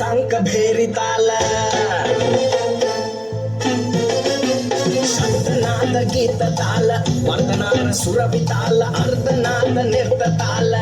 ಸಂಕ ಭೇರಿತಾಲ ಶಬ್ದನಾದ ಗೀತ ತಾಲ ವರ್ಧನಾದ ಸುರಭಿ ತಾಲ ಅರ್ಧನಾದ ನಿರ್ತ ತಾಲ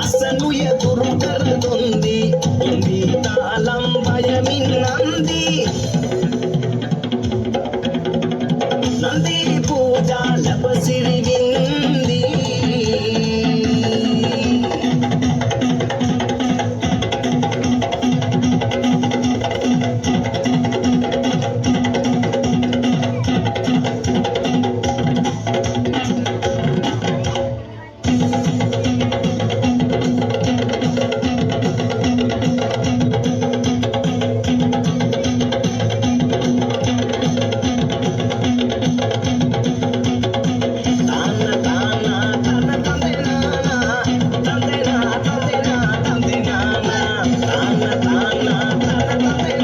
అసలు ఎదురు కరుతుంది ఉంది తాళం భయమిన్నంది నంది పూజ లపసిరిగింది na na na na